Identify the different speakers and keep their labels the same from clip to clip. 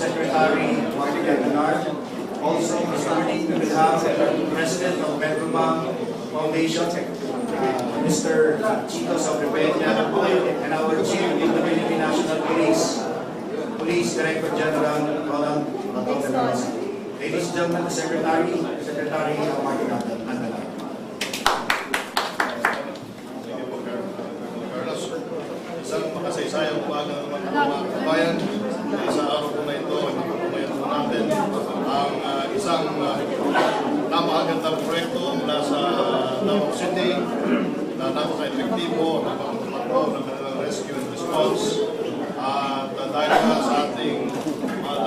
Speaker 1: Secretary Martin Bernard. Also presenting on behalf of the President of Metrobank Foundation, Mr. Chito Sabripenya, and our Chief of the Philippine National Police Director General Roland Baton. Ladies and gentlemen, the Secretary Martin Bernard.
Speaker 2: Isang makasaysayang umaga naman ng mga kabayan. Sa araw po na ito, napapamayan po natin ang isang napakagandang proyekto mula sa Davao City na napaka-epektibo, napaka-tumakbo ng kanilang rescue and response. At dahil nga sa ating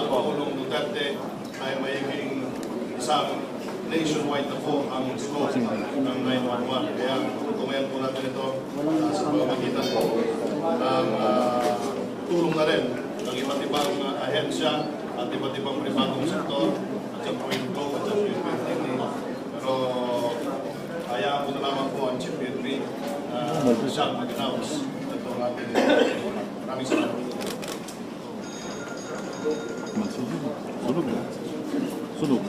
Speaker 2: Pangulong Duterte ay mayiging isang nationwide na po ang scope ng 911. Kaya tumayan po natin ito sa pamamagitan po ng tulong na rin ng iba't ibang ahensya at iba't ibang pribadong sektor at sa point go at sa PNP. Pero hayaan ko na lamang po ang Chief PNP siyang mag-announce ito ang ating maraming salamat.
Speaker 3: Sunog.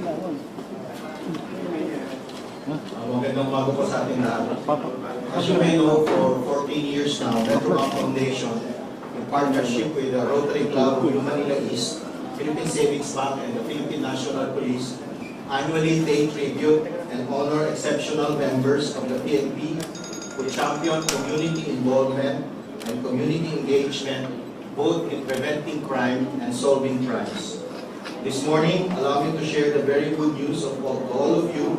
Speaker 4: Magandang umaga po sa ating lahat. As you may know, for 14 years now, Metrobank Foundation, in partnership with the Rotary Club of Manila East, Philippine Savings Bank, and the Philippine National Police, annually pay tribute and honor exceptional members of the PNP who champion community involvement and community engagement, both in preventing crime and solving crimes. This morning, allow me to share the very good news of all of you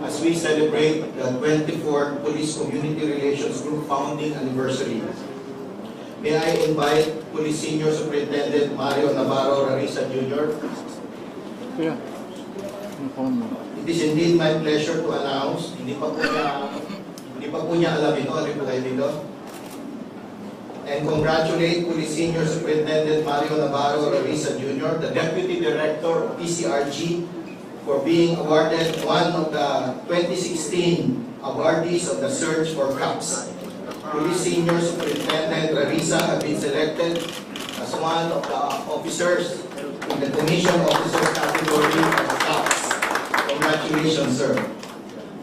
Speaker 4: as we celebrate the 24th Police Community Relations Group founding anniversary. May I invite Police Senior Superintendent Mario Navarro Rarisa Jr. It is indeed my pleasure to announce, hindi pa po niya alam ito, alam po kayo dito? And congratulate Police Senior Superintendent Mario Navarro Rarisa Jr., the Deputy Director of PCRG, for being awarded one of the 2016 awardees of the Search for Cops. Police Senior Superintendent Rarisa have been selected as one of the officers in the Commission Officers category of the Cops. Congratulations, sir.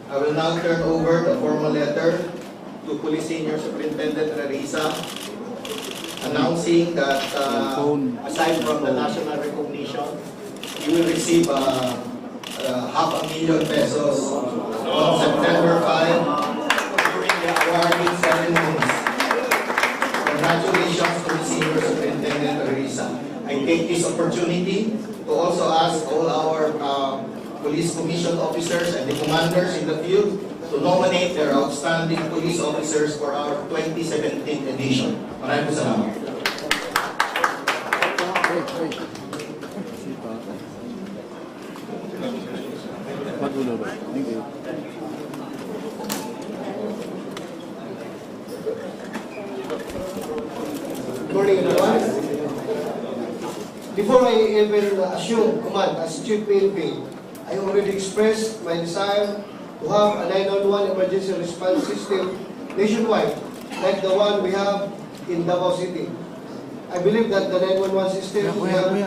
Speaker 4: I will now turn over the formal letter to Police Senior Superintendent Rarisa, announcing that aside from the national recognition, you will receive ₱500,000 pesos on September 5 during the awarding ceremonies. Congratulations to the Senior Superintendent Rarisa. I take this opportunity to also ask all our police commission officers and the commanders in the field to nominate their outstanding police officers for our 2017 edition. Maraming salamat.
Speaker 3: Thank you.
Speaker 5: Good morning, everyone. Before I even assume command as Chief PNP, I already expressed my desire to have a 911 emergency response system nationwide, like the one we have in Davao City. I believe that the 911 system we have in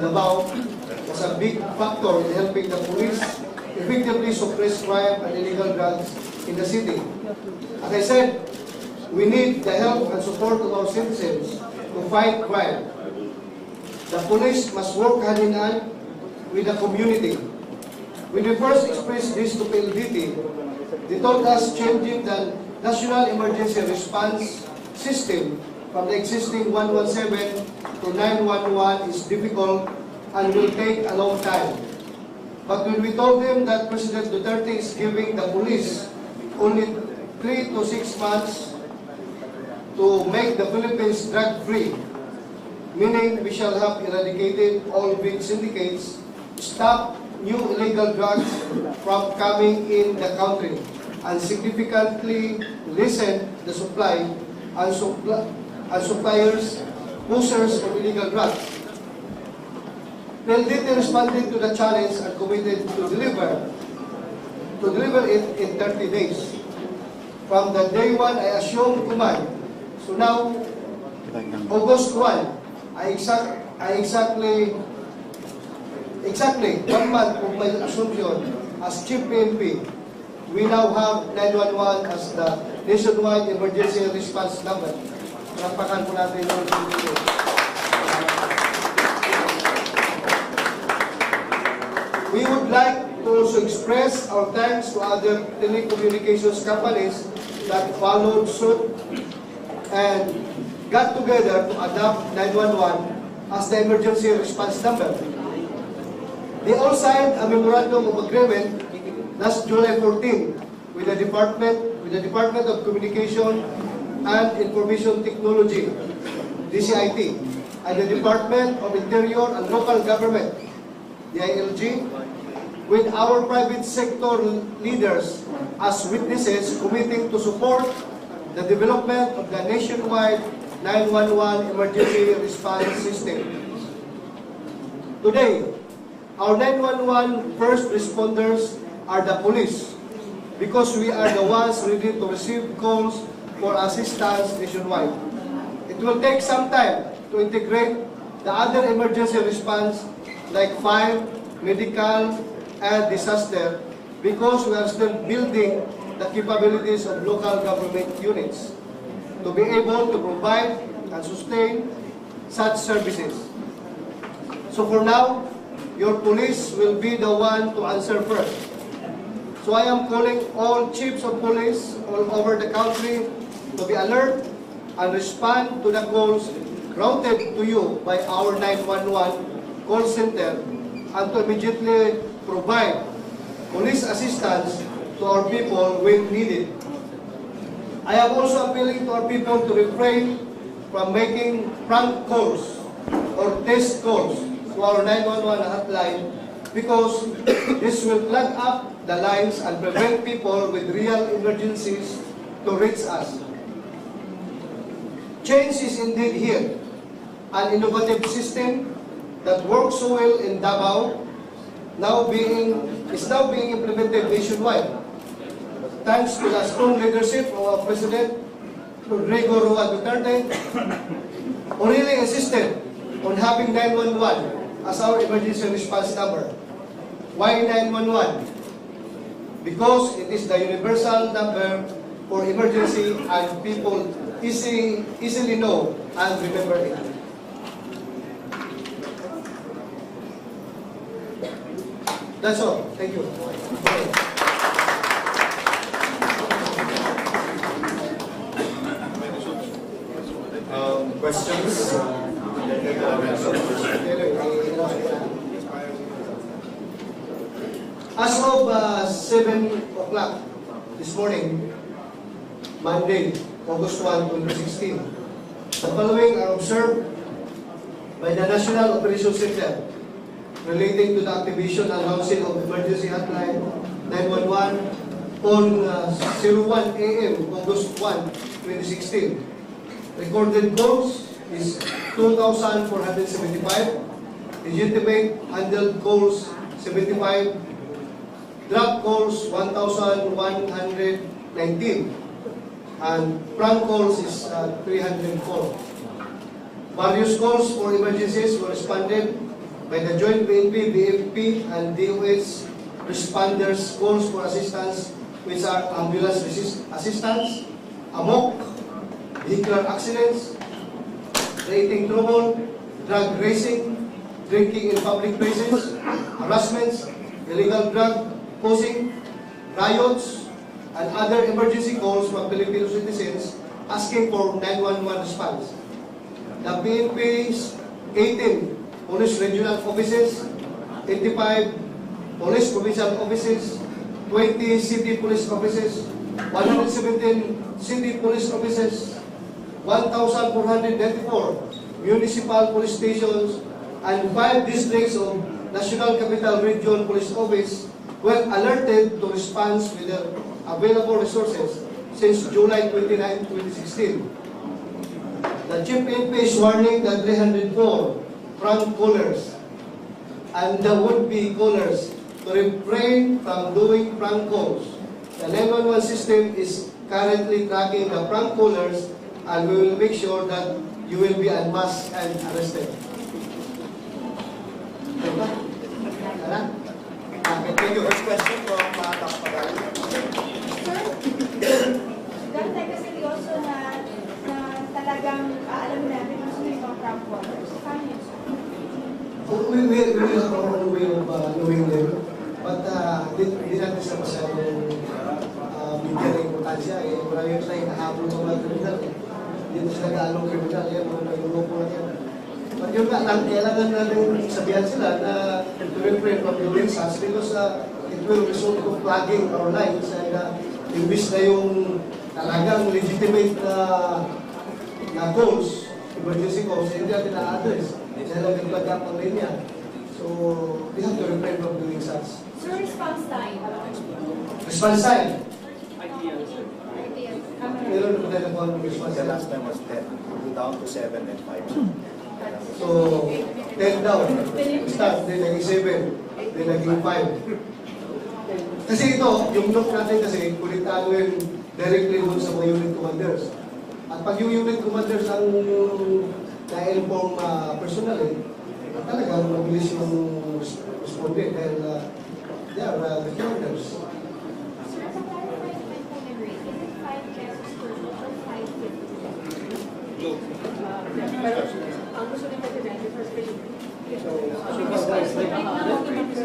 Speaker 5: Davao was a big factor in helping the police effectively suppress crime and illegal drugs in the city. As I said, we need the help and support of our citizens to fight crime. The police must work hand in hand with the community. When we first expressed this to PLDT, they told us changing the National Emergency Response System from the existing 117 to 911 is difficult and will take a long time. But when we told them that President Duterte is giving the police only 3 to 6 months to make the Philippines drug-free, meaning we shall have eradicated all big syndicates, stop new illegal drugs from coming in the country, and significantly lessen the supply and suppliers, pushers of illegal drugs. PLDT responded to the challenge and committed to deliver it in 30 days. From the day 1 I assumed command, so now, August 1, I exactly exactly 1 month of my assumption as Chief PNP, we now have 911 as the nationwide emergency response number. Palakpakan po natin yung PNP. We would like to also express our thanks to other telecommunications companies that followed suit and got together to adopt 911 as the emergency response number. They all signed a memorandum of agreement last July 14 with the Department of Communication and Information Technology, DCIT, and the Department of Interior and Local Government, DILG, with our private sector leaders as witnesses committing to support the development of the nationwide 911 emergency response system. Today, our 911 first responders are the police because we are the ones ready to receive calls for assistance nationwide. It will take some time to integrate the other emergency response like fire, medical, and disaster because we are still building the capabilities of local government units to be able to provide and sustain such services. So for now, your police will be the one to answer first. So I am calling all chiefs of police all over the country to be alert and respond to the calls routed to you by our 911 call center and to immediately provide police assistance to our people when needed. I am also appealing to our people to refrain from making prank calls or test calls to our 911 hotline because this will clog up the lines and prevent people with real emergencies to reach us. Change is indeed here. An innovative system that works so well in Davao is now being implemented nationwide. Thanks to the strong leadership of our President Rodrigo Roa Duterte, who really insisted on having 911 as our emergency response number. Why 911? Because it is the universal number for emergency and people easily know and remember it. That's all. Thank you.
Speaker 1: Questions?
Speaker 5: As of 7 o'clock this morning, Monday, August 1, 2016, the following are observed by the National Operations Center relating to the activation and launching of emergency hotline 911 on 01 a.m. August 1, 2016. Recorded calls is 2,475, legitimate handled calls 75, drop calls 1,119, and prank calls is 304. Various calls for emergencies were responded by the Joint PNP, BFP, and DOH responders calls for assistance, which are ambulance assistance, amok, vehicular accidents, creating trouble, drug racing, drinking in public places, harassments, illegal drug posing, riots, and other emergency calls from Filipino citizens asking for 911 response. The PNP's 18 police regional offices, 85 police provincial offices, 20 city police offices, 117 city police offices, 1,494 municipal police stations, and 5 districts of National Capital Region Police Office were alerted to respond with their available resources since July 29, 2016. The Chief PNP is warning the 304 prank callers and the would-be callers to refrain from doing prank calls. The 911 system is currently tracking the prank callers, and we will make sure that you will be unmasked and arrested. Ano? Okay, thank you.
Speaker 1: First question from Doc Pagano.
Speaker 3: Dahil tayo kasi also na talagang alam natin kung sino yung mga crop waters. Paano yun, sir?
Speaker 5: We will have our own way of knowing them. But hindi natin sa masyadong bigyan ng importansya. Marami tayo nahabol ng mga kriminal. Hindi na sila gaalong kriminal. Yan, mga nagulupo na yan. But yun nga lang, kailangan natin sabihan sila na to refrain from doing such because it will result of plugging our lines and imbis na yung talagang legitimate na goals, emergency goals, hindi natin na-address. Dahil lang nag-plug up ang linya. So, we have to refrain from doing such.
Speaker 3: Sir, response time.
Speaker 5: Response time.
Speaker 3: Ideas.
Speaker 5: Meron na ba tayo nakuha ng response
Speaker 1: The
Speaker 5: time?
Speaker 1: last time was 10. Down to 7 and 5.
Speaker 5: So, 10 down. Start, then naging 7, then naging 5. Kasi ito, yung look natin kasi, kulitado yun directly doon sa mga unit commanders. At pag yung unit commanders ang na-inform personally, talagang mabilis yung responde dahil they are the commanders.
Speaker 3: Sir, sa clarified payment rate, is it 5 pesos per load or 5.50?
Speaker 6: Pero ang gusto ni President is for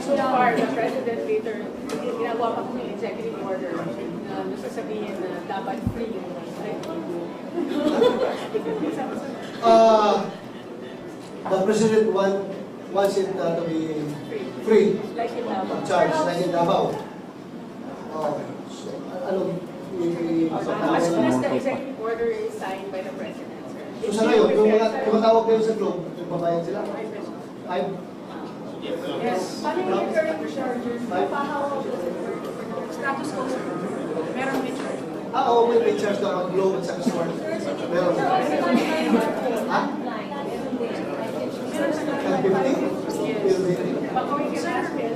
Speaker 6: so far, the President later, ginagawa pa kung executive order na gusto sabihin na dapat free yung
Speaker 5: The President wants it to be free
Speaker 6: like in Davao.
Speaker 5: of charge, like in Davao. So, ano,
Speaker 6: As soon as the executive order is signed by the President, sir.
Speaker 5: so sa ngayon, yung mga tumatawag kayo sa club, nagbabayad sila? 5?
Speaker 6: Yes.
Speaker 3: Paano yung recurring charges? Papahaw status quo, sir? Meron may charge.
Speaker 5: Oo, may charge na pag globe at saka smart. Meron.
Speaker 3: Sir, also
Speaker 5: Ha?
Speaker 3: landline.
Speaker 6: Meron sa
Speaker 5: 50?
Speaker 6: Pag we can ask it.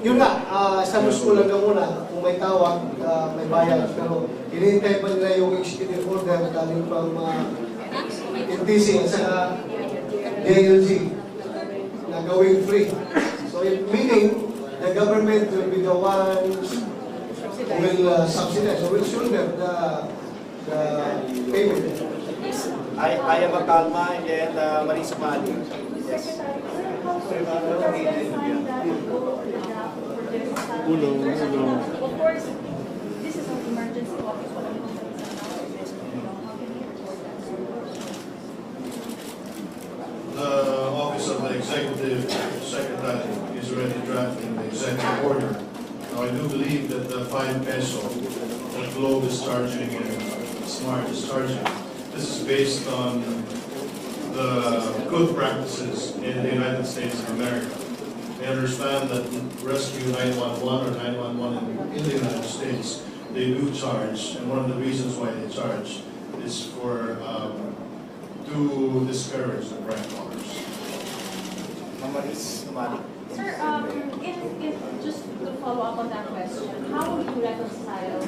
Speaker 5: Yun nga, establish ko lang na muna, kung may tawag, may bayad. Pero hinihintay pa nila yung executive order galing from NTC sa JLG na gawing free. So meaning, the government will be the ones who will subsidize, who will shoulder the payment.
Speaker 1: I am a Calma and then Marisa Mali. Yes.
Speaker 3: Secretary, sir, how soon do you assign that goal or the draft for this? Of course, this is an emergency office. Walang kompanya sa now. How can you report that, sir?
Speaker 2: The Office of the Executive Secretary is already drafting the executive order. Now, I do believe that the 5 peso that Globe is charging and Smart is charging, this is based on the good practices in the United States of America. I understand that Rescue 911 or 911 in the United States, they do charge, and one of the reasons why they charge is for to discourage the prank callers.
Speaker 1: Marisa Mali.
Speaker 3: Sir, if just to follow up on that question, how would you reconcile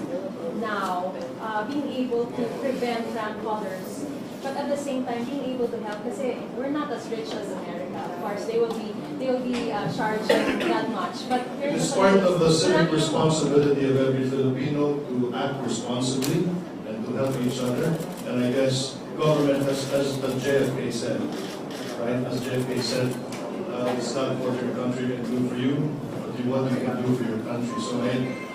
Speaker 3: now being able to prevent prank callers, but at the same time being able to help? Kasi we're not as rich as America. Of course, they will be charging that much. But
Speaker 2: It is part of the civic responsibility of every Filipino to act responsibly and to help each other. And I guess government has, as the JFK said, right? As JFK said, it's not what your country can do for you, but what you can do for your country. So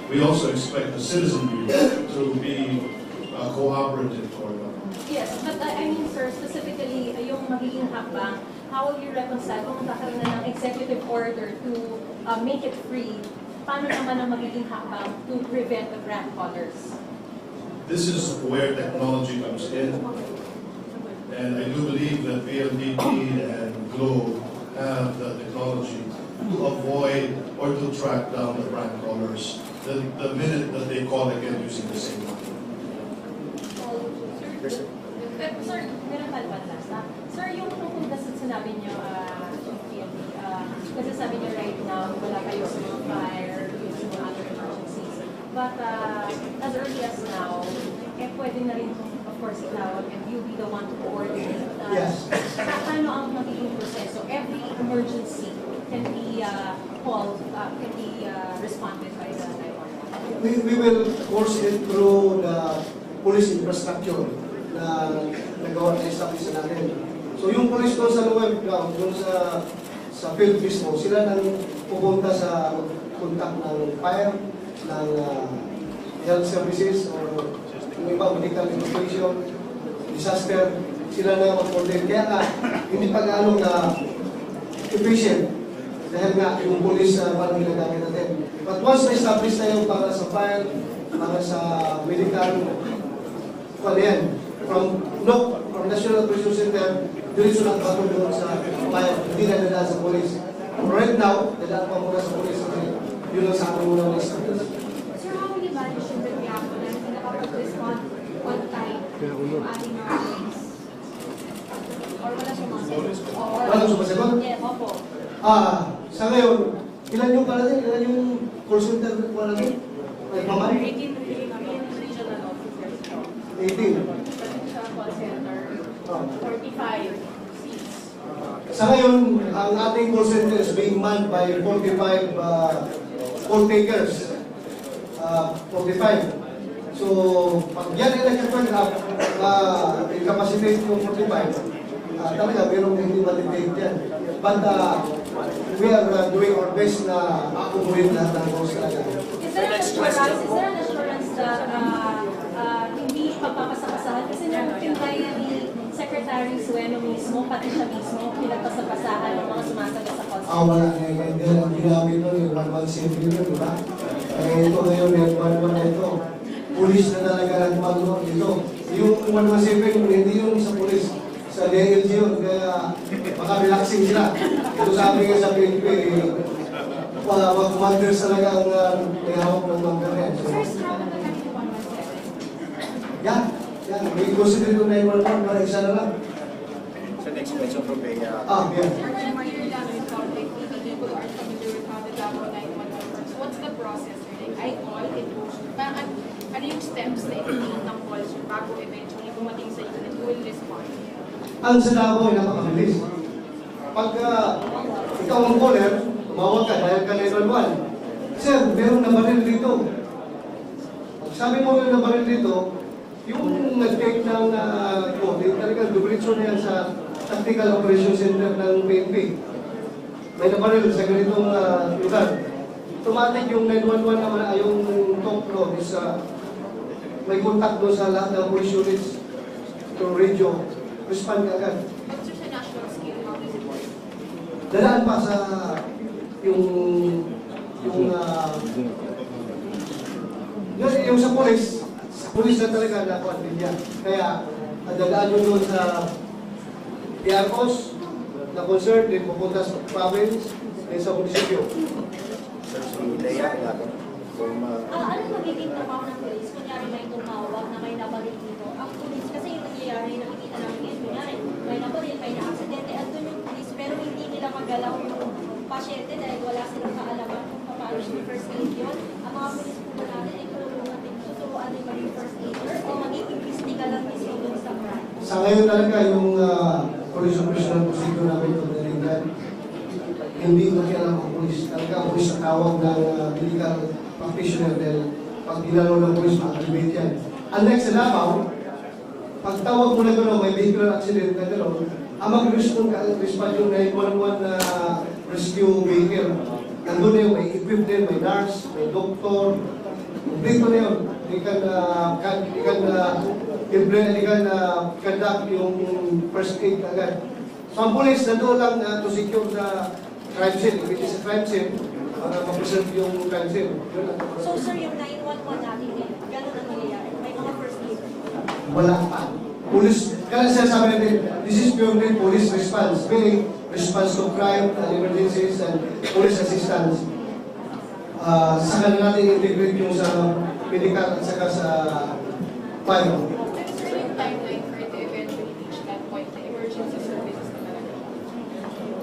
Speaker 2: we also expect the citizenry to be cooperative toward them.
Speaker 3: yes, but I mean, sir, specifically, yung magiging hakbang, how will you reconcile kung magkakaroon na ng executive order to make it free? Paano naman ang magiging hakbang to prevent the prank callers?
Speaker 2: This is where technology comes in. And I do believe that PLDT and Globe have the technology to avoid or to track down the prank callers the minute that they call again using the same number.
Speaker 3: Sir, meron pa last na. Sir, yung tungkol na sinabi niyo, kasi sabi niyo right But as early as now, pwede na rin, of course, itawag and you be the one to coordinate.
Speaker 5: Yes.
Speaker 3: Paano ang magiging proseso? Every emergency can be called, can be responded by the 911.
Speaker 5: We will course it through the police infrastructure na nagawa na establish natin. So yung police doon sa lower ground, doon sa field mismo, sila nang pupunta sa contact ng fire, ng health services, or yung iba medical evacuation, disaster, sila na mag-coordinate. Kaya nga, hindi pa gaano na efficient dahil nga yung police parang ginagamit natin. But once na-establish na yung para sa fire, para sa medical, ano yan, from National Operation Center, diretso lang bago doon sa fire, hindi na dadaan sa police. Right now, dadaan pa muna sa police kasi yun lang sa akin muna na-establish.
Speaker 7: Sir, how many values should there be ako na nakapag-respond on time yung ating mga police? Or wala sumasagot?
Speaker 5: Walang sumasagot?
Speaker 7: Yeah, opo.
Speaker 5: Sa ngayon, ilan yung pala din? Ilan yung call center wala din? Ay, paman?
Speaker 6: 18 regional officers po.
Speaker 5: 18.
Speaker 6: Sa call center, 45 seats.
Speaker 5: Sa ngayon, ang ating call center is being manned by 45 call takers. 45. So, pag yan ay nag-track up, incapacitate yung 45, talaga, merong hindi matitake yan. But we are doing our best na accumulate lahat ng calls talaga.
Speaker 3: Is there an assurance that hindi pagpapasapasahan? Kasi nung pinaya ni Secretary Sueno mismo, pati siya mismo, pinagpasapasahan ng mga sumasagot sa call center.
Speaker 5: Wala na yan. Hindi lang ginamit nun yung 1-1 safety yun, di ba? Ito ngayon, yung 1-1 na ito. Police na talaga nagmano dito. Yung 1-1 safety, hindi yung sa police. Sa DLG yun, kaya baka relaxing sila. Ito sabi nga sa PNP, mga commanders talaga ang may hawak ng mga ganyan. So,
Speaker 7: First, how na kami to 117?
Speaker 5: yan. May consider yung 911 para isa na lang.
Speaker 1: Sa next question from Bea.
Speaker 5: Yan.
Speaker 6: Sir, when you're done with public, people are familiar with how the Davao 911 works. What's the process? Like, I call, it goes. Ano yung steps na ititigil ng calls bago eventually pumating sa unit who will respond?
Speaker 5: Ang sa Davao ay napakabilis. Pag ikaw ang caller, tumawag ka dahil ka 911. Sir, meron na baril dito. Pag sabi mo meron na baril dito, yung nag-take ng code, talagang dublitso na yan sa Tactical Operation Center ng PNP. May nabaril sa ganitong lugar. Automatic yung 911 naman ay yung top floor is may contact doon sa lahat ng police units through radio. Respond ka agad.
Speaker 6: But sir, sa national scale, how does it work?
Speaker 5: Dadaan pa sa yung sa police na talaga nakuha din yan. Kaya, dadaan nyo doon sa PROs na concern, din pupunta sa province, din sa munisipyo.
Speaker 1: Sir, si Lea,
Speaker 7: Ano magiging trabaho ng police? Kunyari may tumawag na may nabaril dito. Ang police, kasi yung nangyayari, nakikita namin ngayon, kunyari, may nabaril, may na-aksidente, andun yung police, pero hindi nila magalaw yung pasyente dahil wala silang kaalaman kung paano yung first aid yun. Ang mga police po natin ay tulungan din, tuturuan din maging first aider o mag-iimbestiga lang mismo dun sa crime.
Speaker 5: Sa ngayon talaga, yung police operational procedure namin ito nalingan, hindi ko kailangan ang police. Talaga, police ang tawag ng medical practitioner dahil pag ginalaw ng police, ma-activate yan. Unlike sa Davao, pag tawag mo na gano'n, may vehicular accident na gano'n, ang mag-respond yung 911 na rescue vehicle. Nandun na yun, may equip din, may nurse, may doctor, dito na yun. They can conduct yung first aid agad. So ang police nandoon lang to secure the crime scene, which is a crime scene, para ma-preserve yung crime scene. Yun lang.
Speaker 7: So sir, yung 911 natin din, gano'n ang nangyayari? May mga first aid.
Speaker 5: Wala pa. Police, kaya sinasabi natin, this is purely police response, meaning response to crime and emergencies and police assistance. Saka na natin integrate yung sa medical at saka sa fire.
Speaker 6: Sir, yung timeline for it to eventually reach that point, the emergency services na talaga.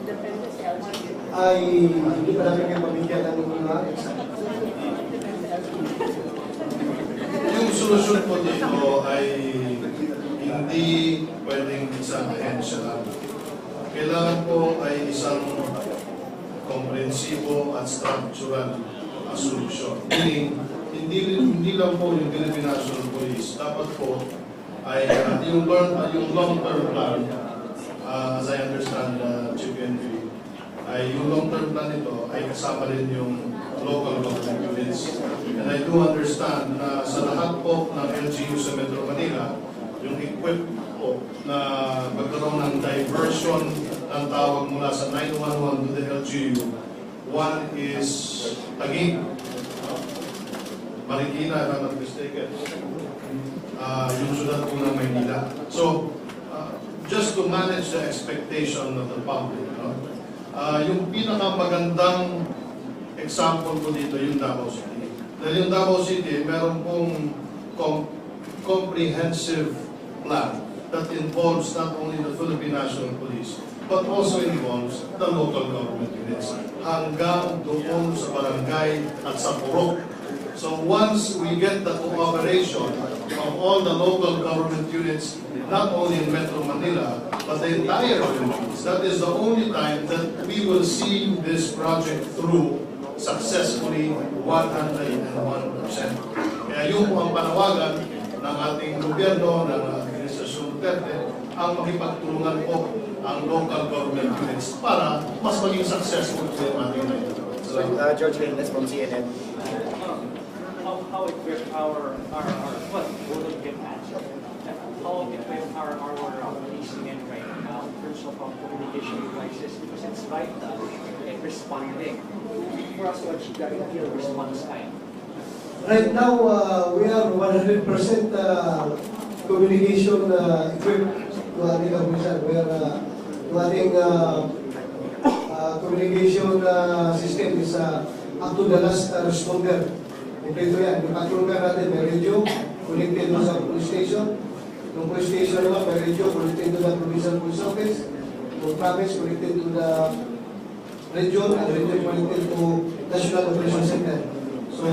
Speaker 6: Depende sa
Speaker 5: Ay hindi pa namin kayo mabigyan ng mga exact.
Speaker 2: solusyon po dito ay hindi pwedeng isang ahensya lang. Kailangan po ay isang komprehensibo at structural solusyon. Meaning, hindi lang po yung Philippine National Police. Dapat po ay yung long-term plan, as I understand, Chief NP, ay yung long-term plan nito ay kasama rin yung local government units. And I do understand na sa lahat po ng LGU sa Metro Manila, yung equip po na magkaroon ng diversion ng tawag mula sa 911 to the LGU. One is Taguig, Marikina, if I'm not mistaken, yung syudad po ng Maynila. So, just to manage the expectation of the public, yung pinakamagandang example ko dito, yung Davao City. Dahil yung Davao City, meron pong comprehensive plan that involves not only the Philippine National Police, but also involves the local government units. Hanggang doon sa barangay at sa purok. So once we get the cooperation of all the local government units, not only in Metro Manila, but the entire Philippines, that is the only time that we will see this project through successfully 101%. Kaya yun po ang panawagan ng ating gobyerno, ng Administrasyon Duterte, ang makipagtulungan po ang local government units para mas maging successful po yung ating ito.
Speaker 1: George Reynes from CNN.
Speaker 8: How equipped our what wouldn't get answered? How equipped our policemen right now in terms of communication devices, because it's vital in responding for us to achieve that ideal response time.
Speaker 5: Right now, we are 100% communication equipped to ating kapulisan. We are to ating communication system is up to the last responder. Kompleto yan. Yung patrol car natin, may radio, connected doon sa police station. Yung police station naman, may radio, connected to the provincial police office. Yung province, connected to the region, and region connected to National Operation Center. So,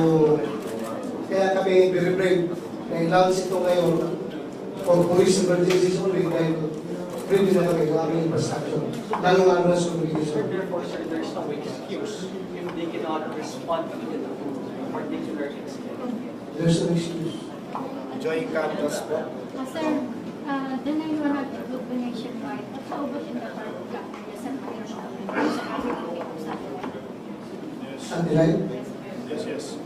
Speaker 5: kaya kami very brave na i-launch ito ngayon for police emergencies only dahil ready na kami yung aming infrastructure. Lalo na sa communication.
Speaker 8: Therefore, sir, there's no excuse if they cannot respond immediately to a particular incident.
Speaker 5: There's no excuse.
Speaker 1: Joy Cantos po.
Speaker 9: Sir, the 911 group nationwide, how about in the part of California, San Pedro, sa
Speaker 5: Satellite?
Speaker 2: Yes, yes.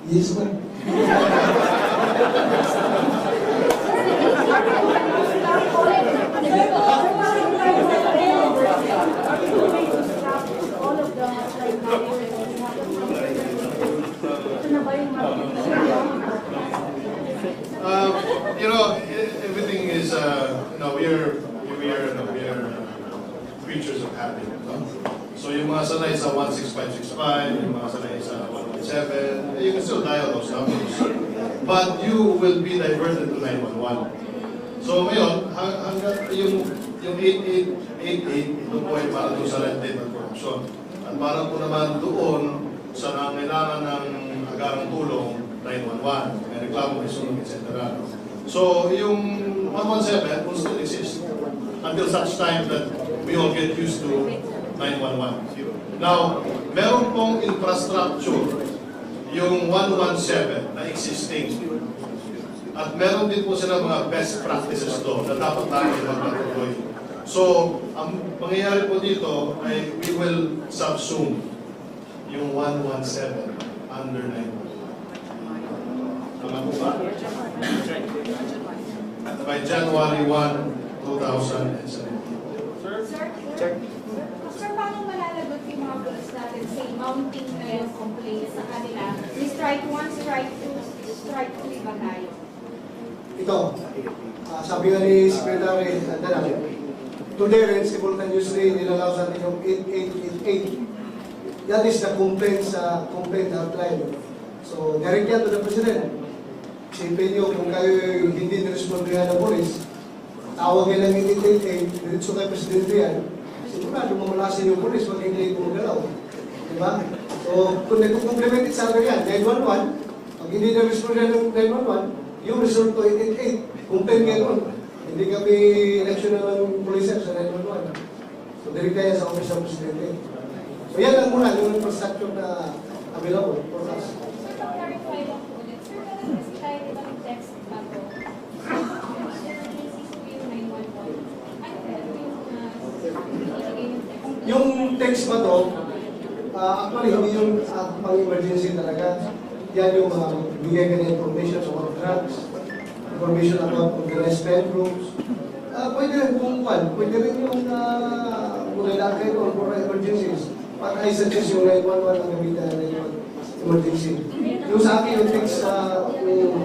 Speaker 5: Yes, ma'am.
Speaker 2: You know, everything is, we are creatures of habit. No? So yung mga sanay sa 16565, yung mga sanay sa 117, you can still dial those numbers. But you will be diverted to 911. So ngayon, hanggang yung 8888, ito po ay para doon sa red tape at corruption. At para po naman doon sa nangailangan ng agarang tulong, 911, may reklamo, may sunog, etc. So yung 117 will still exist until such time that we all get used to 911. Now, meron pong infrastructure yung 117 na existing. At meron din po sila mga best practices doon na dapat natin magpatuloy. So, ang mangyayari po dito ay we will subsume yung 117 under 911. Tama po ba? By January 1, 2017.
Speaker 3: Sir, paano malalagot yung mga police natin sa mounting na yung complaint sa kanila? We strike 1, strike 2, strike 3 ba tayo?
Speaker 5: Ito, sabi nga ni Secretary, today rin, simultaneously, nilalaw sa atin yung 8888. That is the complaint outline. So, direct yan to the President. Isipin nyo, kung kayo hindi nirespondihan ng polis, tawagin ng 8888, diretso kay Presidente yan, sigurado mamalasin yung polis, wag hindi gumagalaw. Diba? So, kung nag-complement sa akin yan, 911, pag hindi na-respond yan ng 911, you resort to 888. Complain kayo nun. Hindi kami election ng police sa 911. So, direct kaya sa Office ng Presidente. So, yan lang muna, yung infrastructure na available for us.
Speaker 3: Sir, clarify lang po ulit. Sir, kasi tayo diba ng text bago?
Speaker 5: Yung text ba to, actually hindi yung pang-emergency talaga. Yan yung mga bigay ka na information about drugs, information about organized crime groups. Pwede rin kung pwede rin yung muna kayo for emergencies. Para I suggest yung 911 ang gamitan na yung emergency. Yung sa akin yung text yung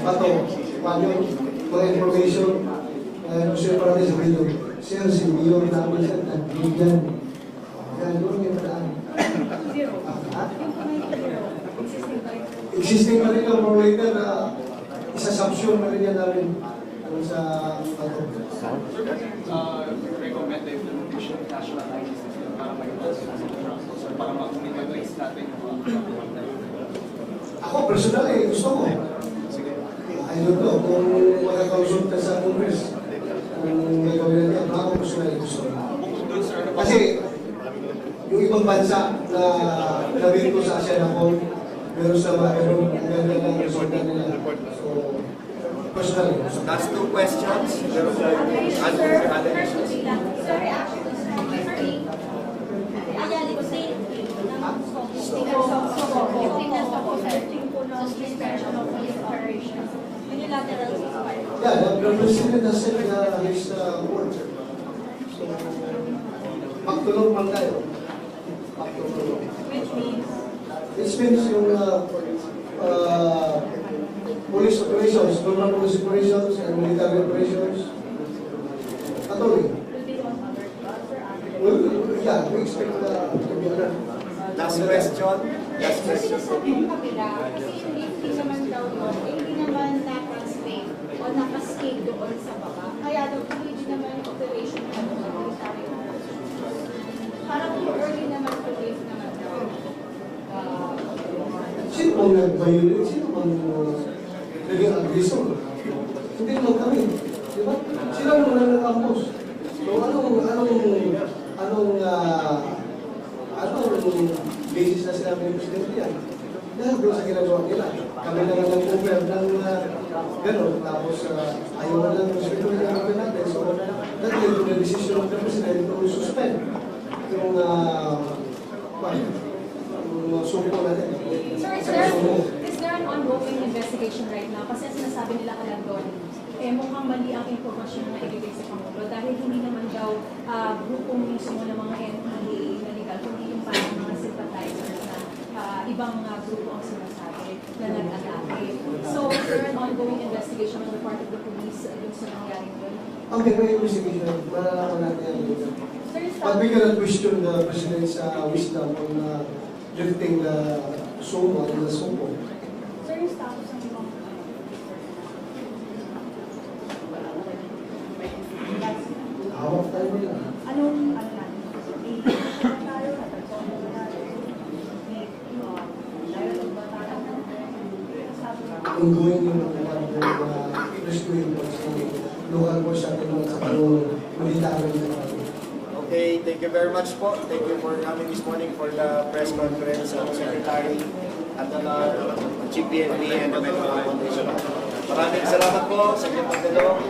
Speaker 5: bato, paano yung mga information gusto yung parang sa video. Sir, si Mio namin sa Tagbigan. Yan, doon yung paraan. Existing pa rin ang more later, isa-subsume na rin yan namin sa bato.
Speaker 8: Recommend the implementation of national IT system para para mag-minimize natin
Speaker 5: Ako, personally, gusto ko. I don't know, kung makakausap sa Congress, kung may gawin natin, ako personally gusto ko. Kasi, yung ibang bansa na nabili ko sa Asia na meron sa mga meron ang ganda ng resulta nila. So, personally, gusto ko.
Speaker 1: That's two questions.
Speaker 7: Sorry, actually, sorry. Ayali ko say, suspension of police operations. Unilateral ceasefire.
Speaker 5: Yeah, the President has said his word. So, magtulong man tayo. Magtulong.
Speaker 3: Which means?
Speaker 5: It means yung police operations, normal police operations and military operations. Patuloy.
Speaker 3: Will they on other drugs or other?
Speaker 5: Well, yeah, we expect to be alert.
Speaker 1: Last question. Last
Speaker 7: Kasi
Speaker 1: question.
Speaker 7: sinasabi ng kabila, kasi hindi naman daw yun, hindi naman na-translate o nakascale doon sa baba. Kaya daw, hindi naman yung operation na doon sa military operations. Parang too early naman to wave naman daw.
Speaker 5: Sino bang nag-violate? Sino bang naging aggressor? Hindi naman kami. Di ba? Sila naman ang nag-ambos. So, anong basis na sinabi ng Presidente yan? Dahil doon sa ginagawa nila. Kami naman nag-over ng gano'n. Tapos ayaw na lang yung security ng gagawin natin. So, that led to the decision of the President to suspend yung sumpo natin.
Speaker 3: Sir, is there an ongoing investigation right now? Kasi ang sinasabi nila ka lang doon, mukhang mali ang impormasyon na ibigay sa Pangulo dahil hindi naman daw grupong mismo ng mga NPA na legal, kundi yung parang mga sympathizers na ibang grupo ang sinasabi na nag-atake. So, is there an ongoing investigation on the part of the police dun sa nangyari doon?
Speaker 5: Okay, may investigation. Malalaman natin yan dito.
Speaker 3: Sir,
Speaker 5: But we cannot question the President's wisdom on lifting the sumpo and the sumpo.
Speaker 3: sir, yung status ng ibang
Speaker 5: Hawak tayo nila.
Speaker 3: anong natin?
Speaker 5: Ongoing yung rescue efforts ng local force natin sa military.
Speaker 1: Okay, thank you very much po. Thank you for coming this morning for the press conference of Secretary at the Chief PNP and the Metro Foundation. Maraming salamat po sa inyong pagdalo.